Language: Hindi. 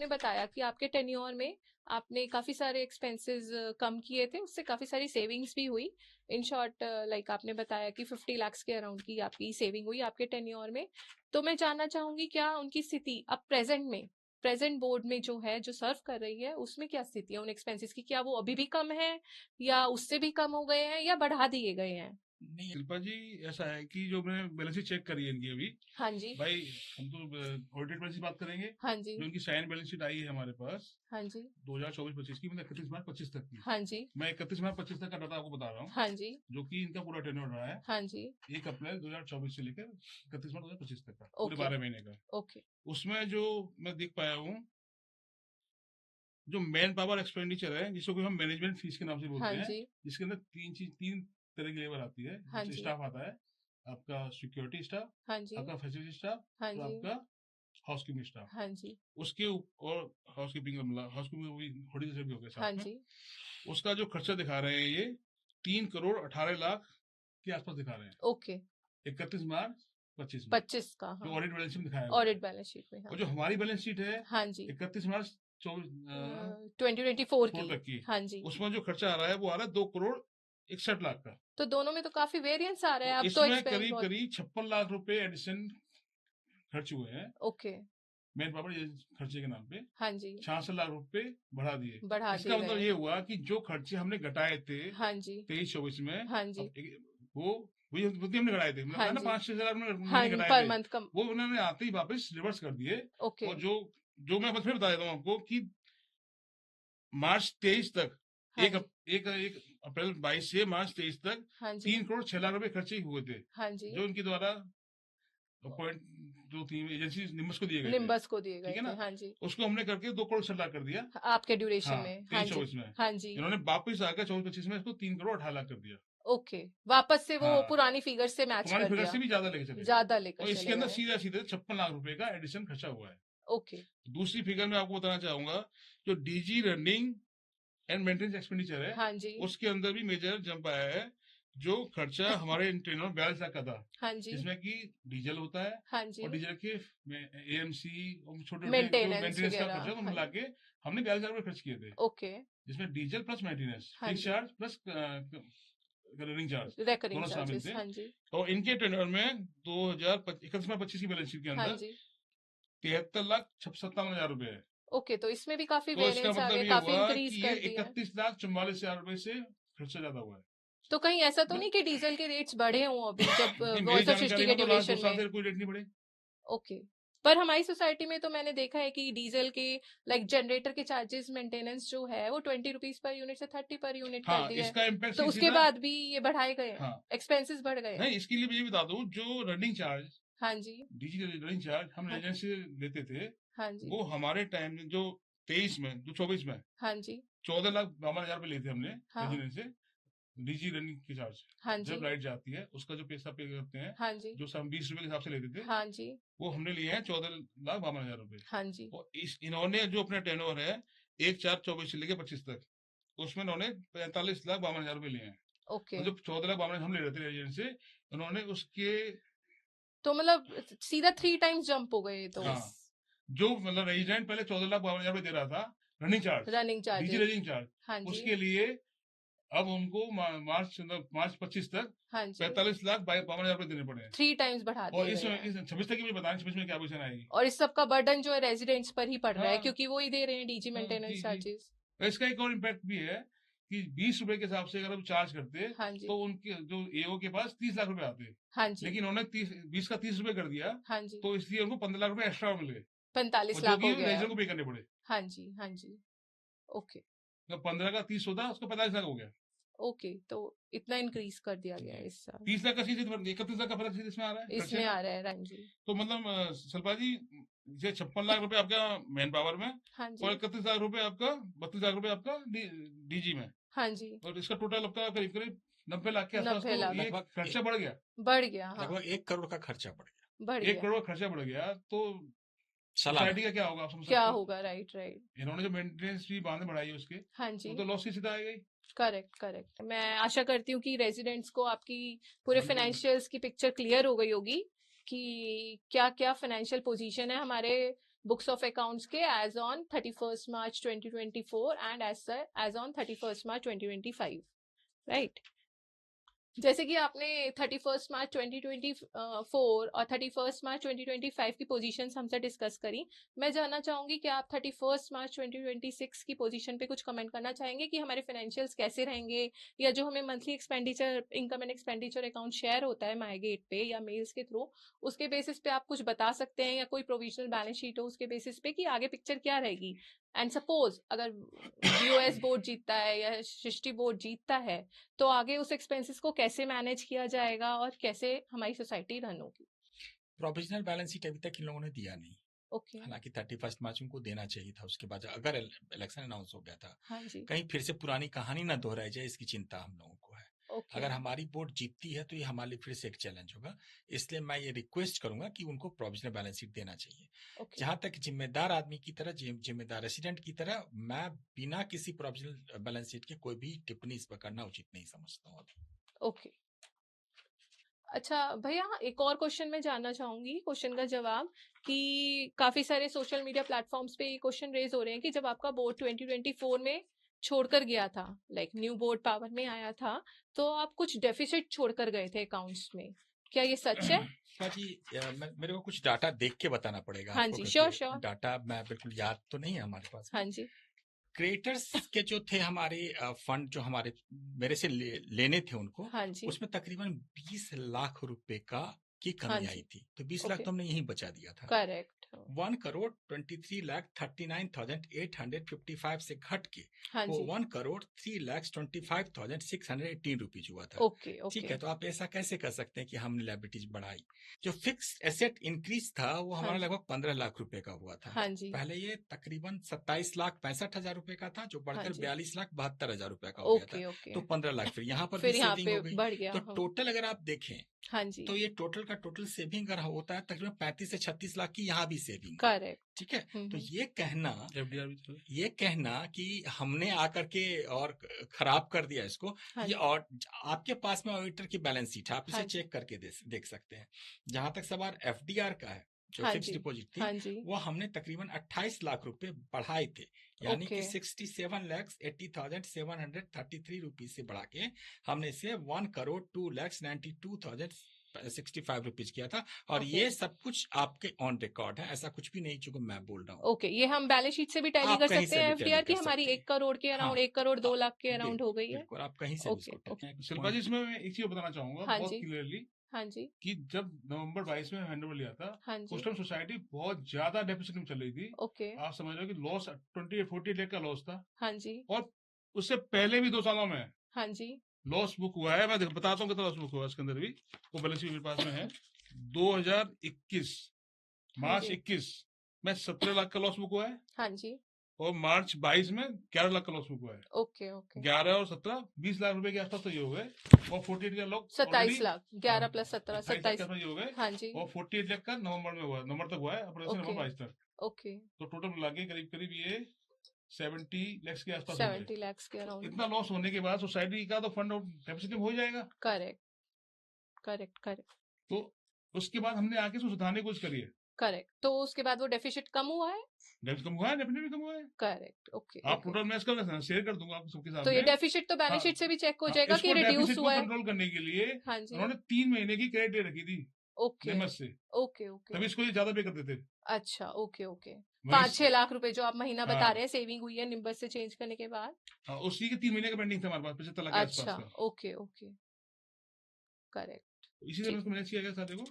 आपने बताया कि आपके टेन्योर में आपने काफी सारे एक्सपेंसेस कम किए थे, उससे काफी सारी सेविंग्स भी हुई। इन शॉर्ट लाइक आपने बताया कि 50 लाख के अराउंड की आपकी सेविंग हुई आपके टेन्योर में। तो मैं जानना चाहूंगी क्या उनकी स्थिति अब प्रेजेंट में, प्रेजेंट बोर्ड में जो है, जो सर्व कर रही है, उसमें क्या स्थिति है उन एक्सपेंसेस की? क्या वो अभी भी कम है या उससे भी कम हो गए हैं या बढ़ा दिए गए हैं? नहीं शिल्पा जी, ऐसा है कि जो मैंने बैलेंस शीट चेक करी है इनकी अभी, हाँ जी। भाई हम तो ऑडिटेड बैलेंस शीट बात करेंगे। हाँ जी। जो इनकी साइन बैलेंस शीट आई है हमारे पास हाँ जी। 2024-25 की, मतलब 31 मार्च 25 तक की। हाँ जी। मैं 31 मार्च 25 तक का डाटा आपको बता रहा हूँ, हाँ जी। जो कि इनका पूरा टेन्योर रहा है हाँ जी। 1 अप्रैल 2024 से लेकर 31 मार्च 2025 तक का, पूरे ओके। 12 महीने का। ओके। उसमें जो मैं देख पाया हूँ, जो मैन पावर एक्सपेंडिचर है, जिसको कि हम मैनेजमेंट फीस के नाम से हाँ बोलते हैं, जी। जिसके अंदर तीन तरह की लेबर आती है। हाँ जैसे जी। स्टाफ आता है, आपका सिक्योरिटी स्टाफ, हाँ जी। आपका फैसिलिटी स्टाफ, हाँ और जी। आपका हाउसकीपिंग स्टाफ। हाँ जी। उसके और हाउसकीपिंग भी थोड़ी देर भी हो गया हाँ साथ में। जी। उसका जो खर्चा दिखा रहे हैं ये 3 करोड़ 18 लाख के आसपास दिखा रहे हैं ओके। 31 मार्च 25 में, 25 का, जो हाँ। ऑडिट बैलेंस शीट में दिखाया हुआ है। ऑडिट बैलेंस शीट में, और हाँ। जो हमारी बैलेंस शीट है हाँ जी। 31 मार्च 2024 की। 4 तक की, हाँ जी। उसमें जो खर्चा आ रहा है वो आ रहा है 2 करोड़ 61 लाख का। तो दोनों में तो काफी वेरिएंस आ रहा है, तो अब तो इसमें एक्सपेंस करीब बहुत। करीब 56 लाख रुपए एडिशन खर्च हुए हैं ओके। मेन पावर ये खर्चे के नाम पे। हाँ जी। 66 लाख रुपए बढ़ा दिए। बढ़ा इसका दिए मतलब गए। ये हुआ कि जो खर्चे हमने घटाए थे हाँ जी। 23-24 में, हाँ जी। अब वो वही उतने हमने घटाए थे, मतलब हाँ बताया ना जी। 5-6 हजार हाँ, महीने घटाए पर थे, मंथ कम। वो उन्होंने आते ही वापस रिवर्स कर दिए। ओके। और जो जो मैं फिर बता देता हूँ आपको कि मार्च 23 तक, हाँ एक जी। एक एक अप्रैल 22 से मार्च 23 तक हाँ जी। 3 करोड़ 6 लाख रुपए खर्चे ही हुए थे, हाँ जी। जो इनके द्वारा पॉइंट जो थी एजेंसी निम्बस को दिए गए थे। निम्बस को दिए ठीक गए है थे, ना, हाँ जी। उसको हमने करके 2 करोड़ 60 लाख कर दिया। आपके ड्यूरेशन हाँ, में, हाँ तेईस जी। चौबीस में हाँ जी। इन्होंने वापस आकर 24-25 में इसको 3 करोड़ 18 लाख कर दिया। ओके, वापस से वो हाँ, पुरानी फिगर से मैच तुम्हारी कर फिगर दिया। से भी ज्यादा लेके चले। ज्यादा लेकर और इसके चले अंदर गए। सीधा सीधे 56 लाख रुपए का एडिशन खर्चा हुआ है। ओके। दूसरी फिगर में आपको बताना चाहूंगा, जो DG running and maintenance expenditure है, हाँ जी। उसके अंदर भी मेजर जंप आया है। जो खर्चा हमारे इंटरनल 42 लाख का था, हाँ जी। जिसमें कि डीजल होता है हाँ जी। और डीजल के एएमसी और छोटे छोटे जो मेंटेनेंस मेंटेनेंस का वगैरह, खर्चा तो हाँ मिला जी। के हमने 42 लाख रुपए खर्च किए थे। ओके। जिसमें डीजल प्लस मेंटेनेंस, हाँ फिक्स जी। Charge plus running charge, recurring दोनों शामिल चार्जेस, थे। हाँ जी। और इनके टेन्योर में 2021-25 की बैलेंस शीट के हाँ अंदर जी। 73,57,000 रुपए है। ओके, तो इसमें भी काफी तो इसका वेरिएंस आ मतलब गए, ये काफी हुआ इंक्रीज कि ये कर दिया है। 31,44,000 रुपए से खर्चा ज्यादा हुआ है। तो कहीं ऐसा तो मतलब नहीं कि डीजल के रेट्स बढ़े हों अभी, जब नहीं, मेरी वॉइस ऑफ सृष्टि जानकारी के में तो लास्ट 2 ड्यूरेशन साल में? से कोई रेट नहीं बढ़े। ओके। पर हमारी सोसाइटी में तो मैंने देखा है कि डीजल के लाइक जनरेटर के चार्जेस मेंटेनेंस जो है वो 20 रुपीज पर यूनिट से 30 पर यूनिट कर हाँ, दिया है। इसका इम्पैक्ट तो उसके सीधा। बाद भी ये बढ़ाए गए हैं, हाँ, एक्सपेंसेस बढ़ गए हैं। नहीं, इसके लिए भी ये बता दूं, जो रनिंग चार्ज, हाँ जी। डीजी रनिंग चार्ज हम हाँ। एजेंसी से लेते थे, हाँ जी। वो हमारे टाइम में जो 23 में, जो 24 में हाँ जी। 14,52,000 रुपए लेते हमने हाँ। रेजिडेंस से। डीजी रनिंग की चार्ज हाँ जब जी। राइड जाती है उसका जो पैसा पे करते हैं, हाँ जी। जो हम 20 रुपए के हिसाब से लेते थे, हाँ जी। वो हमने लिए हैं 14,52,000 रुपए। हाँ जी। और इन्होंने जो अपना टेनओवर है 1/4/24 से लेके 25 तक, उसमें इन्होंने 45,52,000 रुपए लिए हैं। ओके। और जब 14,52,000 हम ले रहे थे एजेंट से, उन्होंने उसके, तो मतलब सीधा 3 टाइम्स जंप हो गए ये तो। हाँ, जो मतलब रेजिडेंट पहले 14,52,000 रुपए दे रहा था running charge, running DG charges. Running charge, हाँ जी। उसके लिए अब उनको मार्च 25 तक हाँ जी। 45,52,000 रुपए देने पड़े हैं। 3 टाइम्स बढ़ा और दिए गए हैं। इस 26 तक की मुझे बताएं 26 में क्या पोजीशन आएगी। और इस सब का बर्डन जो है रेजिडेंट्स पर ही पड़ रहा है, हाँ, क्योंकि वो ही दे रहे हैं डीजी हाँ, जी मेंटेनेंस जी। चार्जेस। और इसका एक और इम्पैक्ट भी है कि 20 रुपए के हिसाब से अगर वो चार्ज करते, हाँ जी। तो उनके जो एओ के पास 30 लाख रुपए आते, हाँ जी। लेकिन उन्होंने 20 का 30 रुपए कर दिया, हाँ जी। तो इसलिए उनको 15 लाख रुपए एक्स्ट्रा मिले, 45 और जो लाख कि हो गया रेजिडेंट है। को पे करने पड़े। हाँ जी। हाँ जी। ओके। तो 15 का 30 होता, उसका 45 लाख हो गया। ओके, तो इतना इंक्रीज कर दिया गया है जी, इस साल। 30 लाख का सीधे 31 लाख का फर्क सीधे इसमें आ रहा है खर्चे इसमें में। आ रहा है, हाँ जी। तो मतलब शिल्पा जी, ये 56 लाख रुपए आपका मैन पावर में, हाँ और जी। 31 लाख रुपए आपका, 32 लाख रुपए आपका डीजी में, हाँ जी। और इसका टोटल आपका करीब करीब 90 लाख के आसपास। 90 तो लाख ये लगभग खर्चा बढ़ गया, बढ़ गया, हाँ। लगभग 1 करोड़ का खर्चा पड़ गया बढ़ 1 गया। करोड़ खर्चा बढ़ गया। तो सालाना। सोसाइटी का क्या होगा, आप समझ क्या सकते हो। होगा, राइट राइट। इन्होंने जो मेंटेनेंस फी बांधे बढ़ाई है उसके, हाँ वो जी। तो लॉस की सीधा आएगा ही। Correct correct. मैं आशा करती हूँ कि रेजिडेंट्स को आपकी पूरे बिल्कुल। फाइनेंशियल्स की पिक्चर क्लियर हो गई होगी कि क्या क्या फाइनेंशियल पोजीशन है हमारे बुक्स ऑफ अकाउंट्स के as on 31st March 2024 and as on 31st March 2025, right? जैसे कि आपने 31st मार्च 2024 और 31st मार्च 2025 की पोजीशंस हमसे डिस्कस करी, मैं जानना चाहूंगी कि आप 31st मार्च 2026 की पोजीशन पे कुछ कमेंट करना चाहेंगे कि हमारे फाइनेंशियल्स कैसे रहेंगे, या जो हमें monthly expenditure, income and expenditure account share होता है माईगेट पे या मेल्स के थ्रू, उसके बेसिस पे आप कुछ बता सकते हैं, या कोई प्रोविजनल बैलेंस शीट हो उसके बेसिस पे कि आगे पिक्चर क्या रहेगी? एंड सपोज अगर बीओएस बोर्ड जीतता है या सृष्टि बोर्ड जीतता है, तो आगे उस एक्सपेंसेस को कैसे मैनेज किया जाएगा और कैसे हमारी सोसाइटी रन होगी? प्रोविजनल बैलेंस शीट अभी तक इन लोगों ने दिया नहीं। ओके, हालांकि 31 मार्च उनको देना चाहिए था, उसके बाद अगर इलेक्शन अनाउंस हो गया था, हाँ जी, कहीं फिर से पुरानी कहानी ना दोहराई जाए, इसकी चिंता हम लोगों को है। ओके, अगर हमारी बोर्ड जीतती है तो ये हमारे लिए फिर से एक चैलेंज होगा, इसलिए मैं ये रिक्वेस्ट करूंगा कि उनको प्रोविजनल बैलेंस शीट देना चाहिए। ओके, जहां तक जिम्मेदार आदमी की तरह, जिम्मेदार रेसिडेंट की तरह, मैं बिना किसी प्रोविजनल बैलेंस शीट के कोई भी टिप्पणी इस पर करना उचित नहीं समझता हूँ अभी। ओके। अच्छा भैया, एक और क्वेश्चन मैं जानना चाहूंगी, क्वेश्चन का जवाब, कि काफी सारे सोशल मीडिया प्लेटफॉर्म्स पे ये क्वेश्चन रेज हो रहे हैं कि जब आपका बोर्ड 2024 में छोड़कर गया था, लाइक न्यू बोर्ड पावर में आया था, तो आप कुछ डेफिसिट छोड़कर गए थे अकाउंट्स में, क्या ये सच है? जी, मेरे को कुछ डाटा देख के बताना पड़ेगा हाँ आपको, जी, क्योंकि श्योर श्योर, डाटा मैं बिल्कुल याद तो नहीं है हमारे पास। हाँ जी, क्रिएटर्स के जो थे हमारे फंड, जो हमारे मेरे से लेने थे उनको, हाँ जी, उसमें तकरीबन 20 लाख रुपए की हाँ कमी जी, आई थी। तो 20 लाख ओके, तो हमने यहीं बचा दिया था। करेक्ट, 1,23,39,855 से घट के हाँ वो जी, 1,03,25,618 रुपीज हुआ था। ओके, ठीक ओके, है, तो आप ऐसा कैसे कर सकते हैं कि हमने लायबिलिटीज बढ़ाई? जो फिक्स एसेट इंक्रीज था वो हाँ हमारा जी, लगभग 15 लाख रुपए का हुआ था। हाँ जी, पहले ये तकरीबन 27,65,000 रुपए का था, जो हाँ बढ़कर जी, 42,72,000 रुपए का हो गया था। ओके, ओके, तो 15 लाख फिर यहाँ पर भी फिर यहाँ सेविंग पे हो गई। बढ़ गया, तो हाँ, टोटल अगर आप देखें हाँ जी, तो ये टोटल का टोटल सेविंग अगर होता है तकरीबन 35 से 36 लाख की यहाँ भी सेविंग है। करेक्ट, ठीक है, तो ये कहना कि हमने आकर के और खराब कर दिया इसको, हाँ ये जी, और आपके पास में ऑडिटर की बैलेंस शीट है, आप इसे हाँ जी, चेक करके देख सकते हैं। जहां तक सवाल एफडीआर का है, जो हाँ फिक्स जी, डिपॉजिट थी, हाँ जी, वो हमने तकरीबन 28 लाख रुपए बढ़ाए थे, यानी ओके, कि 67,80,733 रुपीज से बढ़ा के हमने इसे 1,02,92,065 रुपीज किया था। और ओके, ये सब कुछ आपके ऑन रिकॉर्ड है, ऐसा कुछ भी नहीं जो मैं बोल रहा हूँ। ओके, ये हम बैलेंस शीट से भी टैली आप कर कहीं सकते से हैं भी एफडीआर टैली की, कर हमारी सकते 1 करोड़ के हैं। अराउंड, हाँ, 1 करोड़ 2 लाख के अराउंड हो गई है। बिल्कुल, आप कहीं से भी ओके, इसको ओके, शिल्पा जी, इसमें मैं एक चीज बताना चाहूंगा हाँ बहुत जी, क्लियरली, हाँ जी, कि जब नवंबर 22 में हैंडओवर लिया था, हाँ उस जी, टाइम सोसाइटी बहुत ज्यादा डेफिसिट में चल रही थी। ओके, आप समझ रहे हो कि लॉस 48 लाख का लॉस था। हाँ जी, और उससे पहले भी 2 सालों में हाँ जी, लॉस बुक हुआ है। मैं बताता हूँ कितना लॉस बुक हुआ है इसके अंदर भी, वो बैलेंस शीट मेरे पास में है। 2021 हाँ मार्च जी, 21 में 17 लाख का लॉस बुक हुआ है, हाँ जी, और मार्च 22 में 11 लाख का लॉस बुक हुआ है। ओके, ओके, 11 और 17 20 लाख रुपए के आसपास तो ये हो गए। और 48 का लोग 27 लाख, 11 प्लस 17, 28 लाख के 27, आसपास ये हो गए। हाँ जी, और 48 लाख का नवंबर में हुआ, नवंबर तक हुआ है, अप्रैल से ओके, नवंबर 22 तक। ओके, तो टोटल मिला के करीब करीब ये 70 लाख के आसपास हो गए। 70 लाख के अराउंड, इतना लॉस होने के बाद सोसाइटी का तो फंड डेफिसिट में हो ही जाएगा। करेक्ट, करेक्ट, करेक्ट, तो उसके बाद हमने आके उसको सुधारने की कोशिश करी है। करेक्ट, तो उसके बाद वो डेफिसिट कम हुआ है, डेफिसिट कम हुआ है, डेफिनेटली कम हुआ है। करेक्ट, ओके, आप ओके, टोटल मैं इसका शेयर कर दूंगा आपको सबके तो सामने। ये डेफिसिट तो बैलेंस शीट से भी चेक हो जाएगा कि इसको रिड्यूस डेफिसिट को हुआ है, कंट्रोल करने के लिए हाँ जी, उन्होंने 3 महीने की क्रेडिट डे रखी थी ओके, मेमस से, ओके, ओके, तभी इसको ये ज्यादा पे करते थे। अच्छा, ओके, ओके, वहीं 5-6 लाख रुपए जो आप महीना बता हाँ, रहे हैं सेविंग हुई है निम्बस से चेंज करने के बाद, उसी के 3 महीने का पेंडिंग था हमारे पास, 75 लाख के आसपास अच्छा, का। ओके, ओके, करेक्ट, इसीलिए ठीक, मैंने इसको मैनेज किया गया था। देखो